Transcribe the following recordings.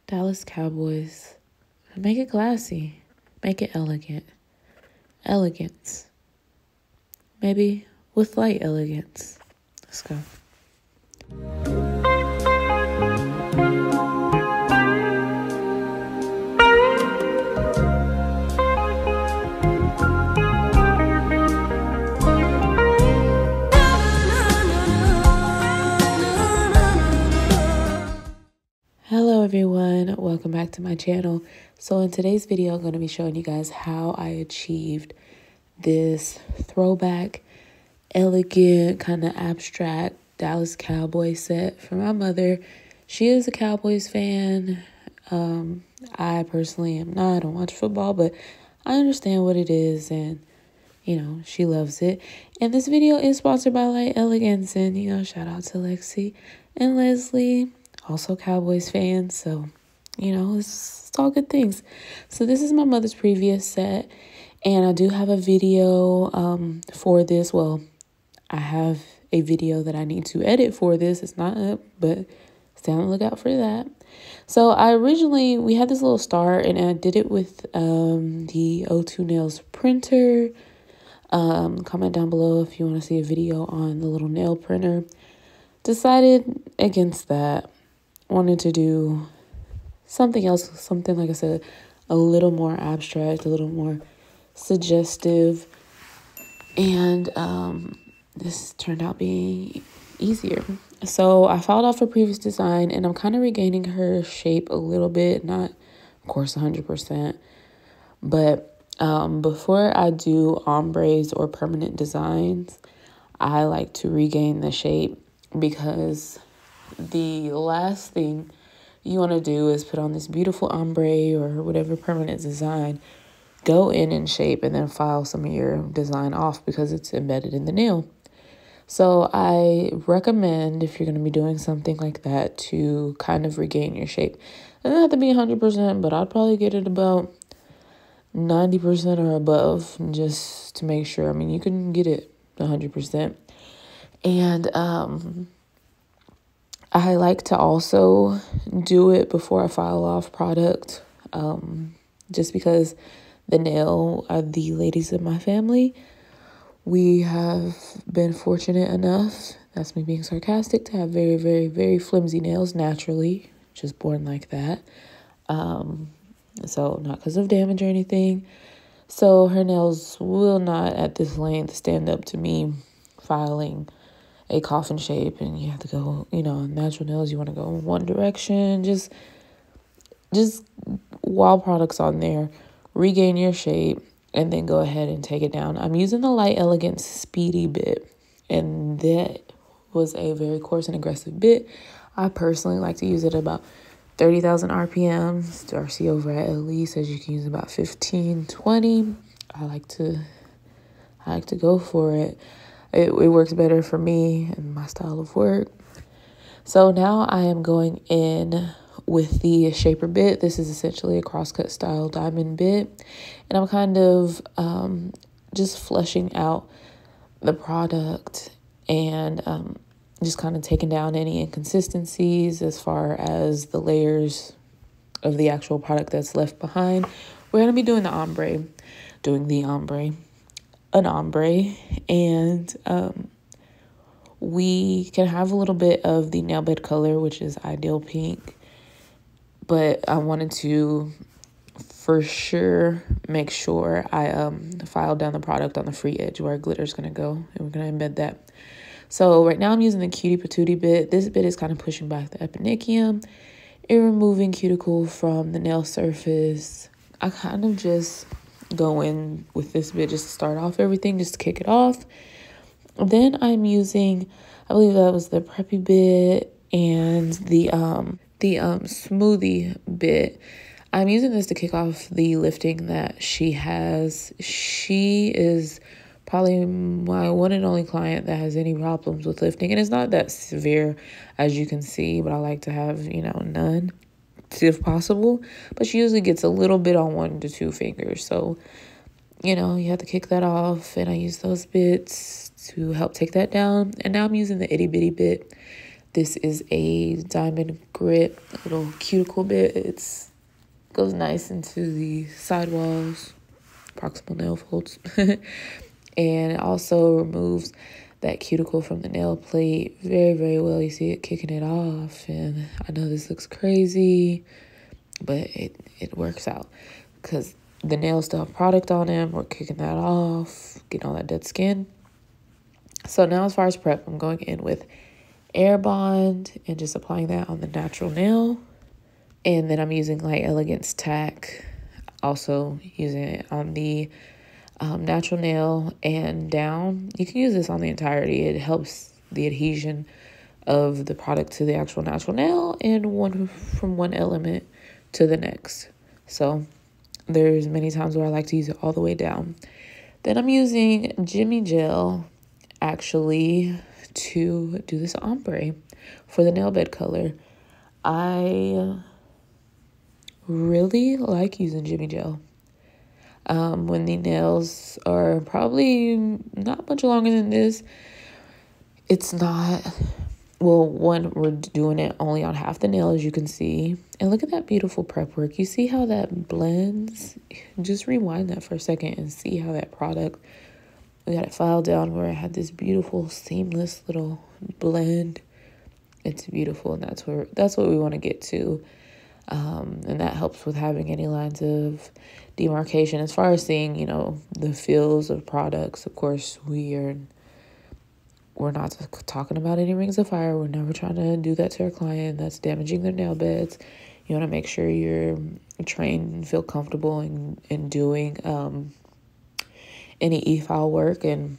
Dallas Cowboys. Make it classy. Make it elegant. Elegance. Maybe with light elegance. Let's go. Hello everyone, welcome back to my channel. So in today's video, I'm going to be showing you guys how I achieved this throwback, elegant, kind of abstract Dallas Cowboys set for my mother. She is a Cowboys fan. I personally am not. I don't watch football, but I understand what it is, and she loves it. And this video is sponsored by Light Elegance, and shout out to Lexi and Leslie, also Cowboys fans. So it's all good things. So this is my mother's previous set, and I do have a video for this. Well, I have a video that I need to edit for this. It's not up, but stay on the lookout for that. So we had this little star, and I did it with the O2 Nails printer. Comment down below if you want to see a video on the little nail printer. Decided against that. Wanted to do something else, something, like I said, a little more abstract, a little more suggestive. And this turned out being easier. So I filed off her previous design, and I'm kind of regaining her shape a little bit. Not, of course, 100%. But before I do ombres or permanent designs, I like to regain the shape, because the last thing you want to do is put on this beautiful ombre or whatever permanent design, go in shape, and then file some of your design off because it's embedded in the nail. So I recommend, if you're going to be doing something like that, to kind of regain your shape. It doesn't have to be 100%, but I'd probably get it about 90% or above, just to make sure. I mean, you can get it 100%. And I like to also do it before I file off product, just because the ladies in my family, we have been fortunate enough, that's me being sarcastic, to have very, very, very flimsy nails naturally, just born like that. So not because of damage or anything. So her nails will not at this length stand up to me filing a coffin shape, and you have to go, natural nails, you want to go in one direction. Just while products on there, regain your shape, and then go ahead and take it down. I'm using the Light Elegance Speedy bit, and that was a very coarse and aggressive bit. I personally like to use it about 30,000 RPMs. Darcy over at LE says you can use about 15, 20. I like to go for it. It works better for me and my style of work. So now I am going in with the shaper bit. This is essentially a crosscut style diamond bit. And I'm kind of just fleshing out the product and just kind of taking down any inconsistencies as far as the layers of the actual product that's left behind. We're going to be doing an ombre, and we can have a little bit of the nail bed color, which is Ideal Pink, but I wanted to for sure make sure I filed down the product on the free edge where our glitter is going to go, and we're going to embed that. So right now I'm using the Cutie Patootie bit. This bit is kind of pushing back the eponychium and removing cuticle from the nail surface. I kind of just go in with this bit just to start off everything, just to kick it off. Then I'm using, I believe that was the Preppy bit and the Smoothie bit. I'm using this to kick off the lifting that she has. She is probably my one and only client that has any problems with lifting, and it's not that severe, as you can see, but I like to have, none if possible. But she usually gets a little bit on 1 to 2 fingers, so you have to kick that off, and I use those bits to help take that down. And now I'm using the itty bitty bit. This is a diamond grit, little cuticle bit. It goes nice into the sidewalls, proximal nail folds. And it also removes that cuticle from the nail plate very, very well. You see it kicking it off. And I know this looks crazy, but it works out because the nails still have product on them. We're kicking that off, getting all that dead skin. So now as far as prep, I'm going in with Air Bond and just applying that on the natural nail. And then I'm using Light Elegance tack, also using it on the natural nail and down. You can use this on the entirety. It helps the adhesion of the product to the actual natural nail and from one element to the next. So there's many times where I like to use it all the way down. Then I'm using Jimmy Gel actually to do this ombre for the nail bed color. I really like using Jimmy Gel when the nails are probably not much longer than this. It's not, well, one, we're doing it only on half the nail, as you can see. And look at that beautiful prep work. You see how that blends? Just rewind that for a second and see how that product, we got it filed down where it had this beautiful seamless little blend. It's beautiful, and that's what we want to get to. And that helps with having any lines of demarcation. As far as seeing, the feels of products, of course, we're not talking about any rings of fire. We're never trying to do that to our client. That's damaging their nail beds. You want to make sure you're trained and feel comfortable in doing any e-file work. And,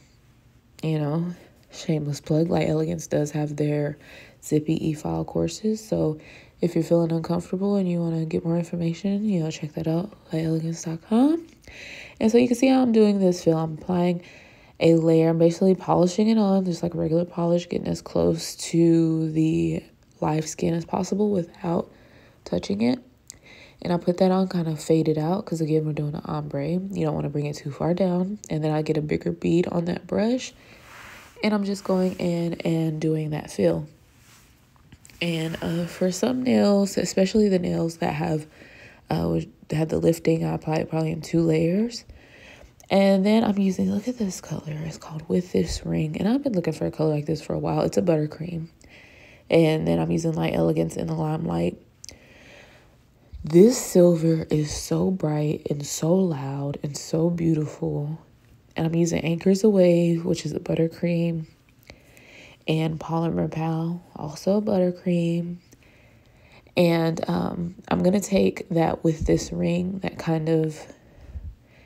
shameless plug, Light Elegance does have their zippy e-file courses. So if you're feeling uncomfortable and you want to get more information, check that out, lightelegance.com. And so you can see how I'm doing this fill. I'm applying a layer. I'm basically polishing it on, just like a regular polish, getting as close to the live skin as possible without touching it. And I put that on kind of faded out because, again, we're doing an ombre. You don't want to bring it too far down. And then I get a bigger bead on that brush. And I'm just going in and doing that fill. And for some nails, especially the nails that have had the lifting, I apply it probably in 2 layers. And then I'm using, look at this color. It's called With This Ring. And I've been looking for a color like this for a while. It's a buttercream. And then I'm using Light Elegance in the Limelight. This silver is so bright and so loud and so beautiful. And I'm using Anchors Away, which is a buttercream. And Polymer Pal, also a buttercream. And I'm going to take that With This Ring, that kind of,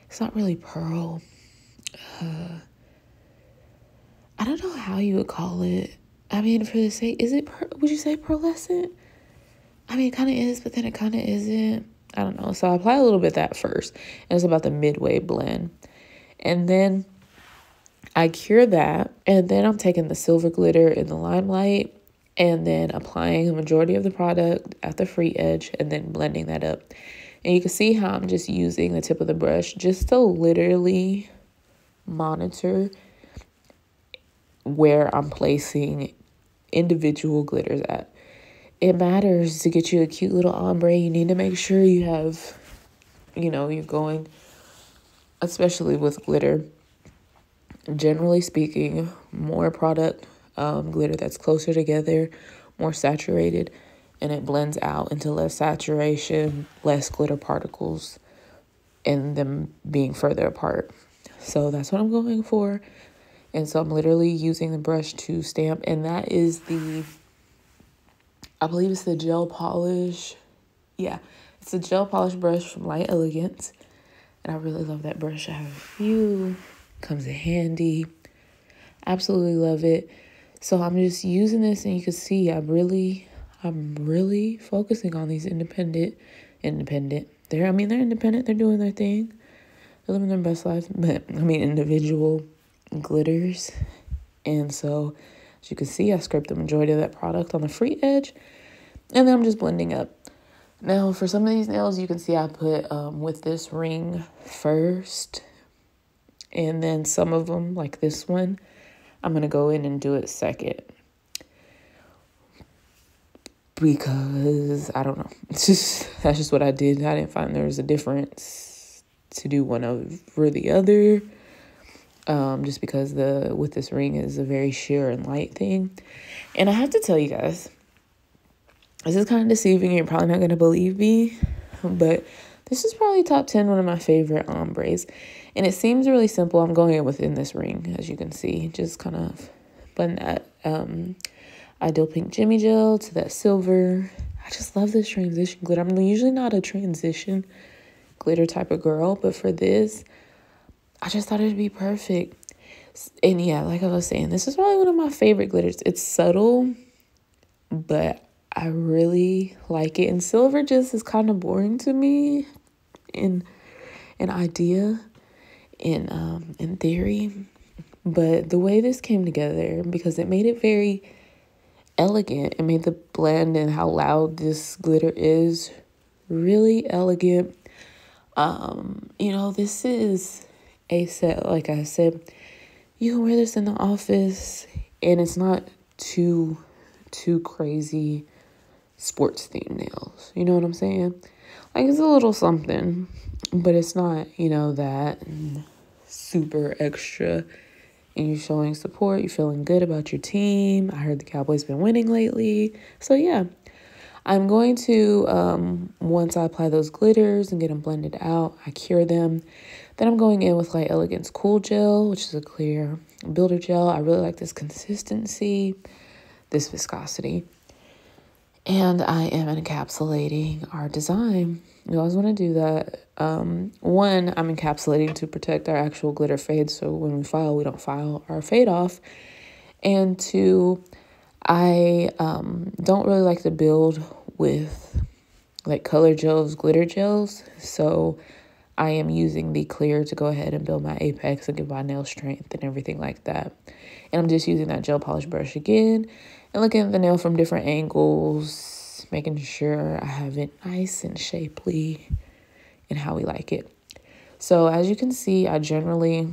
it's not really pearl. I don't know how you would call it. I mean, for the sake, would you say pearlescent? I mean, it kind of is, but then it kind of isn't. I don't know. So I apply a little bit of that first. And it's about the midway blend. And then I cure that. And then I'm taking the silver glitter in the Limelight and then applying the majority of the product at the free edge and then blending that up. And you can see how I'm just using the tip of the brush just to literally monitor where I'm placing individual glitters at. It matters to get you a cute little ombre. You need to make sure you have, you're going, especially with glitter, generally speaking, more product, glitter that's closer together, more saturated, and it blends out into less saturation, less glitter particles, and them being further apart. So that's what I'm going for. And so I'm literally using the brush to stamp, and that is I believe it's the gel polish. Yeah, it's a gel polish brush from Light Elegance. And I really love that brush. I have a few. Comes in handy. Absolutely love it. So I'm just using this, and you can see I'm really focusing on these independent. They're independent. They're doing their thing. They're living their best lives. But, individual glitters. And so, as you can see, I scraped the majority of that product on the free edge. And then I'm just blending up. Now, for some of these nails, you can see I put With This Ring first. And then some of them, like this one, I'm going to go in and do it second. because I don't know. That's just what I did. I didn't find there was a difference to do one over the other. Just because with this ring is a very sheer and light thing. And I have to tell you guys, this is kind of deceiving. You're probably not going to believe me, but this is probably top 10, one of my favorite ombres. And it seems really simple. I'm going in within this ring, as you can see, just kind of blend that ideal pink Jimmy gel to that silver. I just love this transition glitter. I'm usually not a transition glitter type of girl, but for this, I just thought it'd be perfect. And yeah, like I was saying, this is probably one of my favorite glitters. It's subtle, but I really like it. And silver just is kind of boring to me in an idea, in theory. But the way this came together, because it made it very elegant, it made the blend and how loud this glitter is really elegant. This is a set, like I said, you can wear this in the office and it's not too crazy sports themed nails. You know what I'm saying? Like, it's a little something, but it's not, that super extra. And you're showing support. You're feeling good about your team. I heard the Cowboys been winning lately. So yeah, I'm going to, once I apply those glitters and get them blended out, I cure them. Then I'm going in with like Elegance Cool Gel, which is a clear builder gel. I really like this consistency, this viscosity. And I am encapsulating our design. You always want to do that. One, I'm encapsulating to protect our actual glitter fade, so when we file, we don't file our fade off. And two, I don't really like to build with like color gels, glitter gels. So I am using the clear to go ahead and build my apex and give my nail strength and everything like that. And I'm just using that gel polish brush again and looking at the nail from different angles, making sure I have it nice and shapely and how we like it. So as you can see, I generally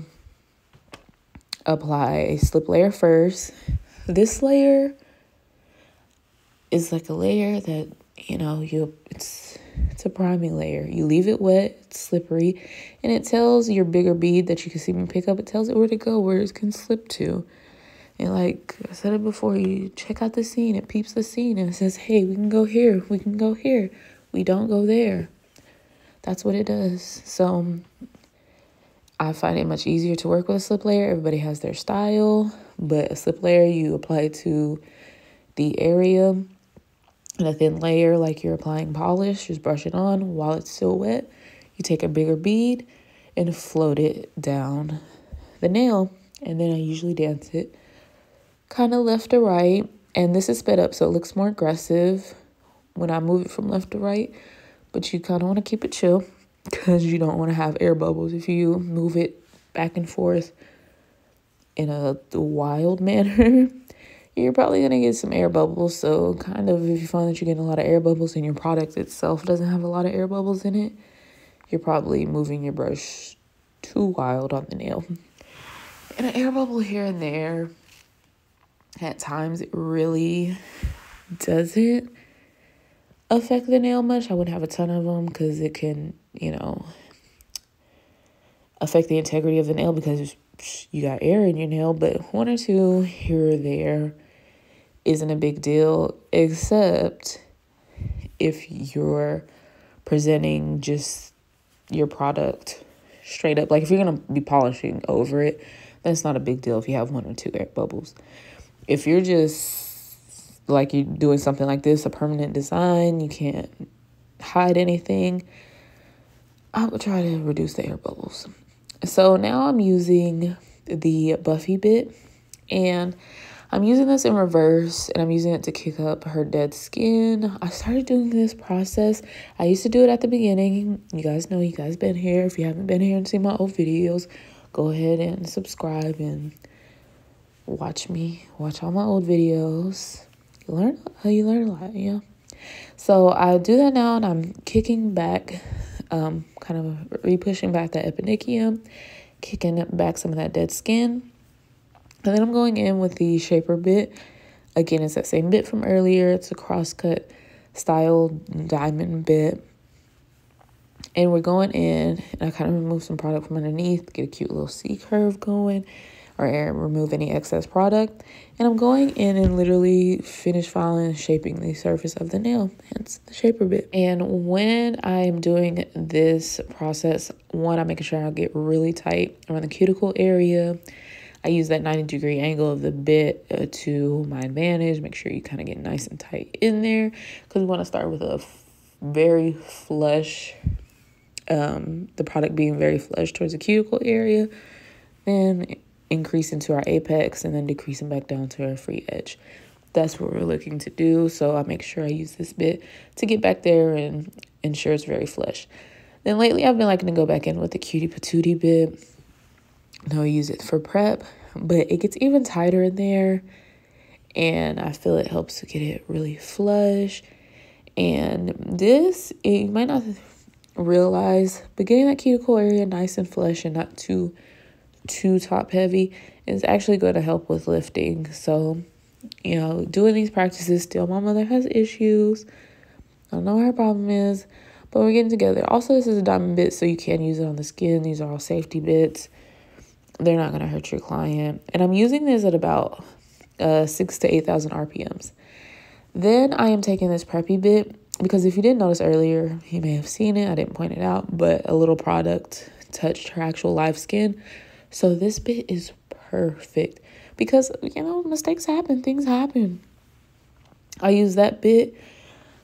apply a slip layer first. This layer is like a layer that, it's a priming layer. You leave it wet, it's slippery, and it tells your bigger bead that you can see me pick up, it tells it where to go, where it can slip to. And like I said it before, you check out the scene, it peeps the scene, and it says, hey, we can go here, we can go here. We don't go there. That's what it does. So I find it much easier to work with a slip layer. Everybody has their style, but a slip layer, you apply to the area. And a thin layer, like you're applying polish, just brush it on while it's still wet. You take a bigger bead and float it down the nail. And then I usually dance it kind of left to right. And this is sped up, so it looks more aggressive when I move it from left to right. But you kind of want to keep it chill because you don't want to have air bubbles. If you move it back and forth in a wild manner, you're probably going to get some air bubbles. So kind of if you find that you're getting a lot of air bubbles and your product itself doesn't have a lot of air bubbles in it, you're probably moving your brush too wild on the nail. And an air bubble here and there, at times it really doesn't affect the nail much. I wouldn't have a ton of them because it can, affect the integrity of the nail because you got air in your nail. But one or two here or there isn't a big deal, except if you're presenting just your product straight up. Like if you're going to be polishing over it, then it's not a big deal if you have one or two air bubbles. If you're just like you're doing something like this, a permanent design, you can't hide anything, I would try to reduce the air bubbles. So now I'm using the Buffy bit, and I'm using this in reverse, and I'm using it to kick up her dead skin. I started doing this process. I used to do it at the beginning. You guys know, you guys been here. If you haven't been here and seen my old videos, go ahead and subscribe and watch all my old videos. You learn a lot, yeah. So I do that now, and I'm kicking back, kind of re-pushing back that eponychium, kicking back some of that dead skin. And then I'm going in with the shaper bit. Again, it's that same bit from earlier. It's a crosscut style diamond bit. And we're going in, and I kind of remove some product from underneath, get a cute little C curve going, or remove any excess product. And I'm going in and literally finish filing and shaping the surface of the nail, hence the shaper bit. And when I am doing this process, one, I'm making sure I get really tight around the cuticle area. I use that 90-degree angle of the bit to my advantage. Make sure you kind of get nice and tight in there, because we want to start with a very flush, the product being very flush towards the cuticle area, then increase into our apex, and then decreasing back down to our free edge. That's what we're looking to do. So I make sure I use this bit to get back there and ensure it's very flush. Then lately I've been liking to go back in with the cutie patootie bit. No, use it for prep, but it gets even tighter in there, and I feel it helps to get it really flush. And this, you might not realize, but getting that cuticle area nice and flush and not too top heavy is actually going to help with lifting. So, you know, doing these practices still, my mother has issues. I don't know what her problem is, but we're getting together. Also, this is a diamond bit, so you can use it on the skin. These are all safety bits. They're not going to hurt your client. And I'm using this at about 6,000 to 8,000 RPMs. Then I am taking this preppy bit, because if you didn't notice earlier, you may have seen it. I didn't point it out, but a little product touched her actual live skin. So this bit is perfect because, you know, mistakes happen. Things happen. I use that bit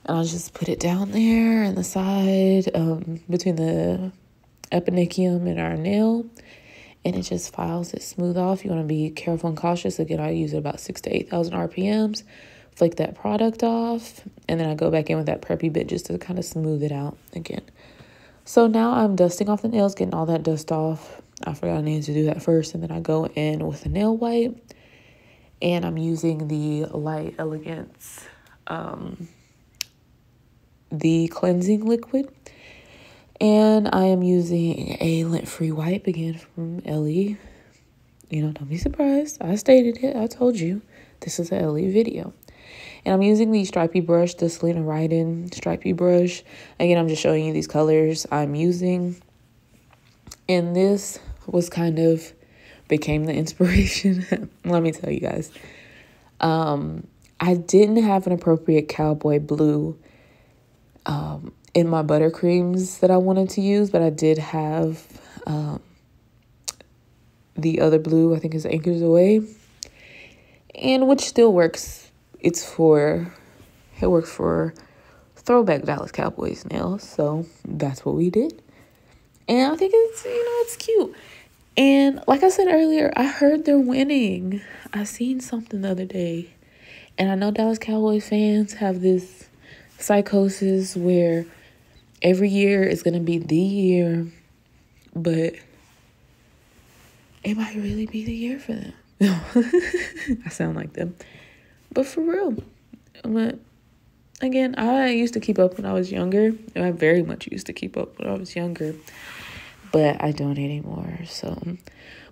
and I'll just put it down there in the side between the eponychium and our nail. And it just files it smooth off. You want to be careful and cautious. Again, I use it about 6,000 to 8,000 RPMs. Flick that product off. And then I go back in with that preppy bit just to kind of smooth it out again. So now I'm dusting off the nails, getting all that dust off. I forgot I needed to do that first. And then I go in with a nail wipe. And I'm using the light Elegance, the cleansing liquid. And I am using a lint-free wipe, again, from Ellie. You know, don't be surprised. I stated it. I told you. This is a Ellie video. And I'm using the stripey brush, the Selena Ryden stripey brush. Again, I'm just showing you these colors I'm using. And this was kind of became the inspiration. Let me tell you guys. I didn't have an appropriate cowboy blue in my buttercreams that I wanted to use, but I did have the other blue, I think is Anchors Away, and which still works. It works for Throwback Dallas Cowboys nails, so that's what we did. And I think it's, you know, it's cute. And like I said earlier, I heard they're winning. I seen something the other day, and I know Dallas Cowboys fans have this psychosis where every year is going to be the year, but it might really be the year for them. I sound like them. But for real. But again, I used to keep up when I was younger. I very much used to keep up when I was younger. But I don't anymore. So,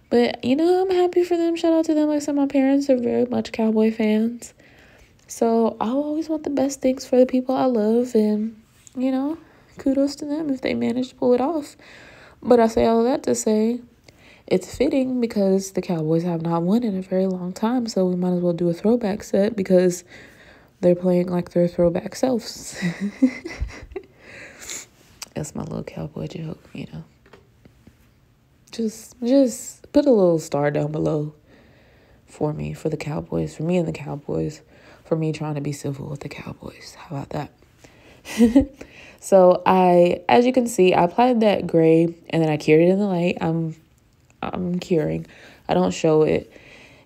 but, you know, I'm happy for them. Shout out to them. Like I said, my parents are very much Cowboy fans. So I always want the best things for the people I love. And, you know, kudos to them if they manage to pull it off. But I say all that to say it's fitting because the Cowboys have not won in a very long time. So we might as well do a throwback set because they're playing like their throwback selves. That's my little cowboy joke, you know. Just put a little star down below for me, for the Cowboys, for me and the Cowboys, for me trying to be civil with the Cowboys. How about that? So as you can see, I applied that gray and then I cured it in the light. I'm curing. I don't show it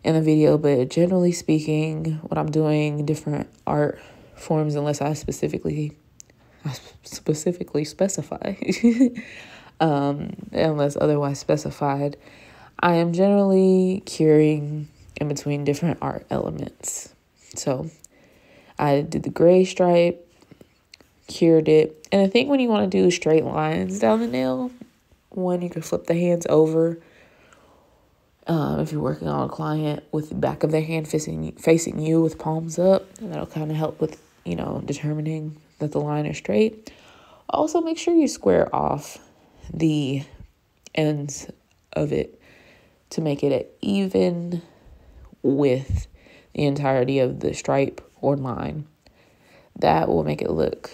in the video, but generally speaking, when I'm doing different art forms, unless I specifically specify, unless otherwise specified, I am generally curing in between different art elements. So I did the gray stripe, cured it. And I think when you want to do straight lines down the nail, one, you can flip the hands over If you're working on a client with the back of their hand facing you with palms up, that'll kind of help with, determining that the line is straight. Also, make sure you square off the ends of it to make it even with the entirety of the stripe or line. That will make it look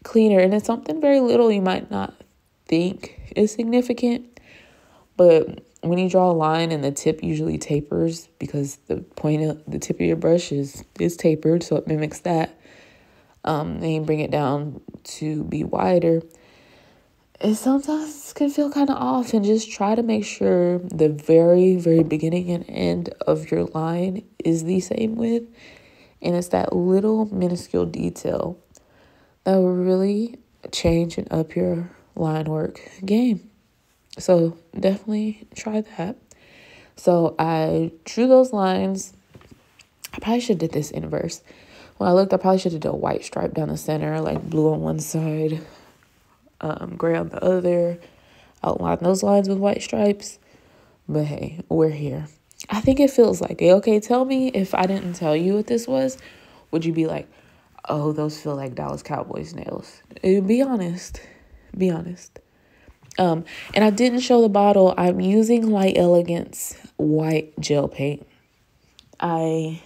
cleaner. And it's something very little you might not think is significant, but when you draw a line and the tip usually tapers because the point of the tip of your brush is tapered, so it mimics that. Then you bring it down to be wider. It sometimes can feel kind of off, and just try to make sure the very, very beginning and end of your line is the same width. And it's that little minuscule detail that will really change and up your line work game. So definitely try that. So I drew those lines. I probably should have did this inverse. When I looked, I probably should have did a white stripe down the center, like blue on one side, gray on the other. Outline those lines with white stripes. But hey, we're here. I think it feels like it. Okay, tell me if I didn't tell you what this was. Would you be like, oh, those feel like Dallas Cowboys nails? Be honest. Be honest. And I didn't show the bottle. I'm using Light Elegance white gel paint. I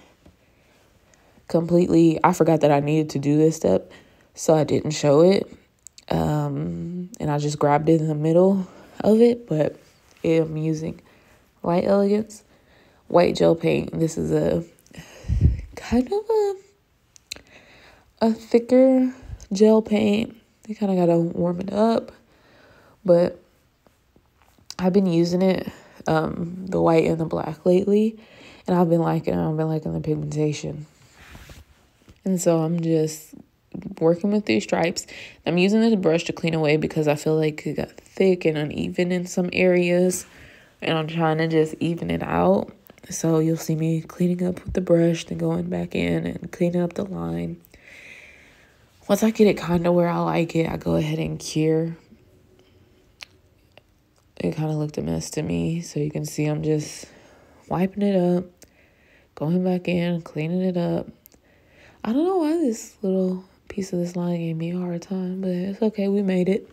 forgot that I needed to do this step, so I didn't show it. And I just grabbed it in the middle of it, but I'm using Light Elegance white gel paint. This is a kind of a thicker gel paint. You kind of got to warm it up. But I've been using it, the white and the black lately, and I've been liking it. I've been liking the pigmentation. And so I'm just working with these stripes. I'm using this brush to clean away because I feel like it got thick and uneven in some areas, and I'm trying to just even it out. So you'll see me cleaning up with the brush, then going back in and cleaning up the line. Once I get it kind of where I like it, I go ahead and cure. It kind of looked a mess to me. So you can see I'm just wiping it up, going back in, cleaning it up. I don't know why this little piece of this line gave me a hard time, but it's okay. We made it.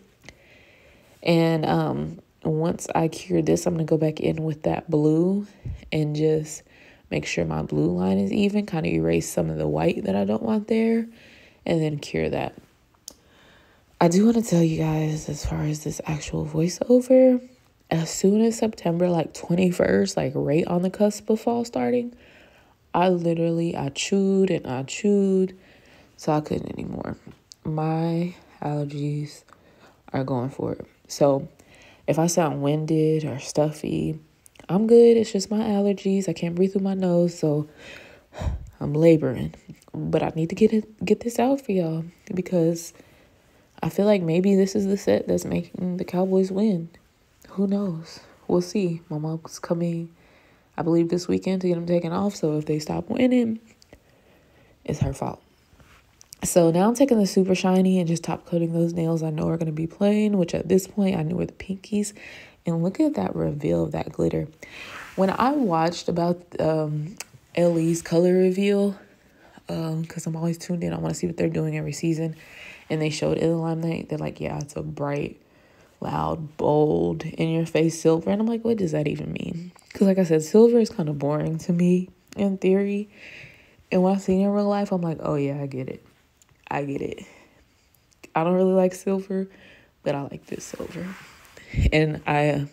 And once I cure this, I'm going to go back in with that blue and just make sure my blue line is even, kind of erase some of the white that I don't want there, and then cure that. I do want to tell you guys, as far as this actual voiceover, as soon as September, like 21st, like right on the cusp of fall starting, I chewed and I chewed, so I couldn't anymore. My allergies are going for it. So if I sound winded or stuffy, I'm good. It's just my allergies. I can't breathe through my nose, so I'm laboring. But I need to get this out for y'all, because I feel like maybe this is the set that's making the Cowboys win. Who knows? We'll see. My mom's coming, I believe, this weekend to get them taken off. So if they stop winning, it's her fault. So now I'm taking the super shiny and just top coating those nails I know are going to be plain, which at this point I knew were the pinkies. And look at that reveal of that glitter. When I watched about Ellie's color reveal, because I'm always tuned in, I want to see what they're doing every season, and they showed it in the limelight, they're like, yeah, it's a bright, loud, bold, in-your-face silver. And I'm like, what does that even mean? Because like I said, silver is kind of boring to me in theory. And when I see it in real life, I'm like, oh yeah, I get it. I don't really like silver, but I like this silver. And I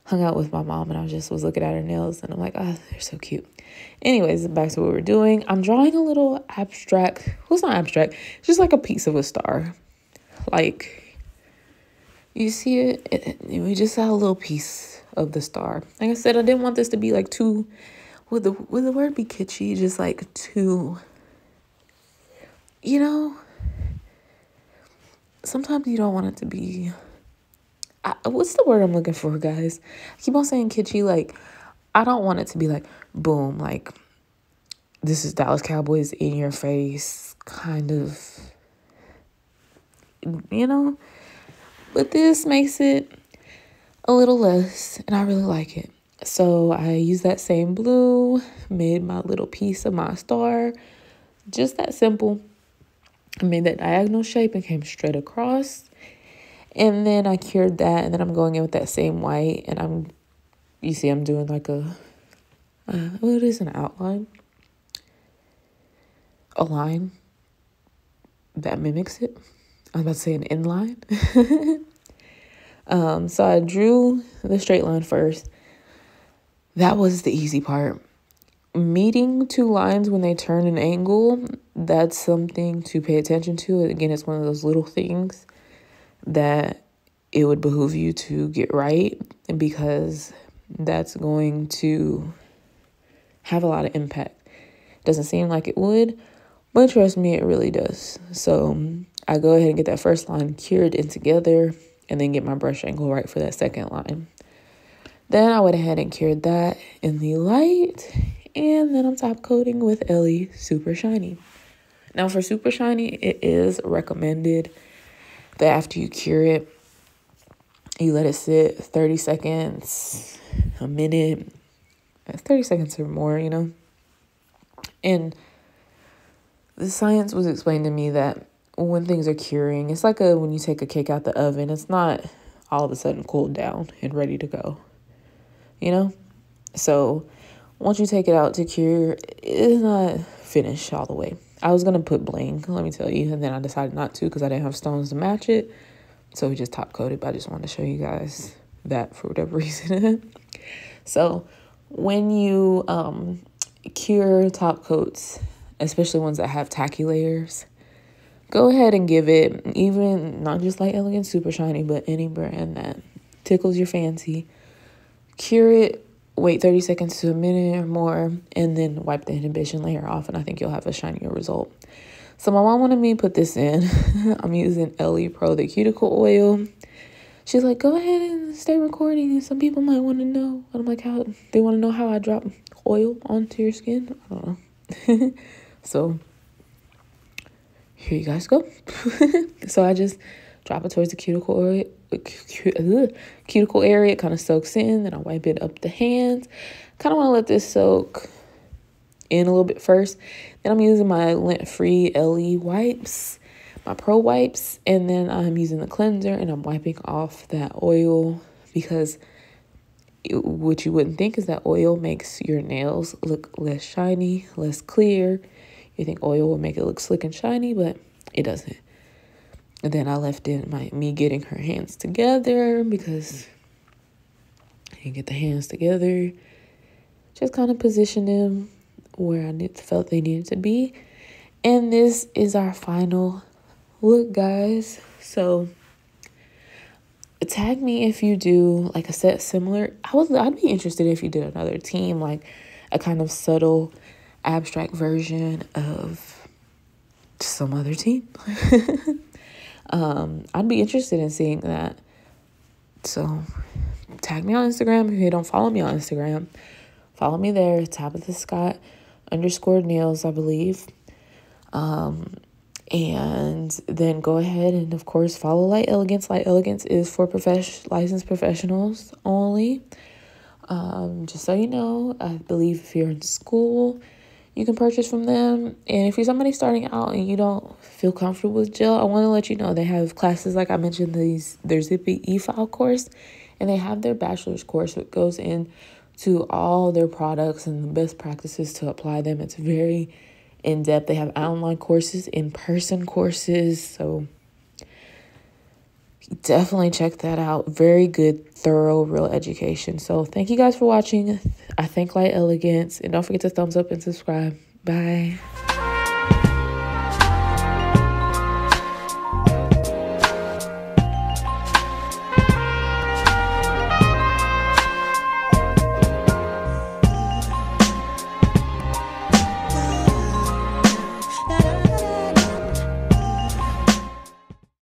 hung out with my mom, and I was looking at her nails, and I'm like, oh, they're so cute. Anyways, back to what we're doing. I'm drawing a little abstract. Well, it's not abstract. It's just like a piece of a star. Like, you see it? We just had a little piece of the star. Like I said, I didn't want this to be like too, would the word be kitschy? Just like too, sometimes you don't want it to be, what's the word I'm looking for, guys? I keep on saying kitschy. Like, I don't want it to be like, boom, like, this is Dallas Cowboys in your face, kind of, But this makes it a little less, and I really like it. So I used that same blue, made my little piece of my star, just that simple. I made that diagonal shape and came straight across. And then I cured that, and then I'm going in with that same white, and you see I'm doing like what is an outline? A line that mimics it. I was about to say an inline. So I drew the straight line first. That was the easy part. Meeting two lines when they turn an angle, that's something to pay attention to. Again, it's one of those little things that it would behoove you to get right, because that's going to have a lot of impact. Doesn't seem like it would, but trust me, it really does. So I go ahead and get that first line cured in together, and then get my brush angle right for that second line. Then I went ahead and cured that in the light, and then I'm top coating with Ellie Super Shiny. Now for Super Shiny, it is recommended that after you cure it, you let it sit 30 seconds, a minute, 30 seconds or more, And the science was explained to me that when things are curing, it's like when you take a cake out the oven, it's not all of a sudden cooled down and ready to go, So once you take it out to cure, it's not finished all the way. I was going to put bling, let me tell you, and then I decided not to because I didn't have stones to match it. So we just top coated, but I just wanted to show you guys that for whatever reason. So when you cure top coats, especially ones that have tacky layers, go ahead and give it, even not just like Elegance Super Shiny, but any brand that tickles your fancy. Cure it, wait 30 seconds to a minute or more, and then wipe the inhibition layer off, and I think you'll have a shinier result. So my mom wanted me to put this in. I'm using Ellie Pro, the cuticle oil. She's like, go ahead and stay recording. Some people might want to know. And I'm like, how they want to know how I drop oil onto your skin? I don't know. So here you guys go. So I just drop it towards the cuticle area. Cuticle area. It kind of soaks in. Then I wipe it up the hands. Kind of want to let this soak in a little bit first. Then I'm using my lint-free LE wipes, my Pro wipes, and then I'm using the cleanser and I'm wiping off that oil, because what you wouldn't think is that oil makes your nails look less shiny, less clear. You think oil will make it look slick and shiny, but it doesn't. And then I left in me getting her hands together, because you get the hands together, just kind of position them where I felt they needed to be. And this is our final look, guys. So tag me if you do like a set similar. I'd be interested if you did another team, like a kind of subtle abstract version of some other team. I'd be interested in seeing that. So tag me on Instagram. If you don't follow me on Instagram, follow me there, Tabitha Scott _nails, I believe. And then go ahead and, of course, follow Light Elegance. Light Elegance is for licensed professionals only. Just so you know, I believe if you're in school, you can purchase from them. And if you're somebody starting out and you don't feel comfortable with gel, I want to let you know they have classes, like I mentioned, their Zippy e-file course, and they have their bachelor's course, which goes into all their products and the best practices to apply them. It's very in-depth. They have online courses, in-person courses, so definitely check that out. Very good, thorough, real education. So thank you guys for watching. I thank Light Elegance, and don't forget to thumbs up and subscribe. Bye.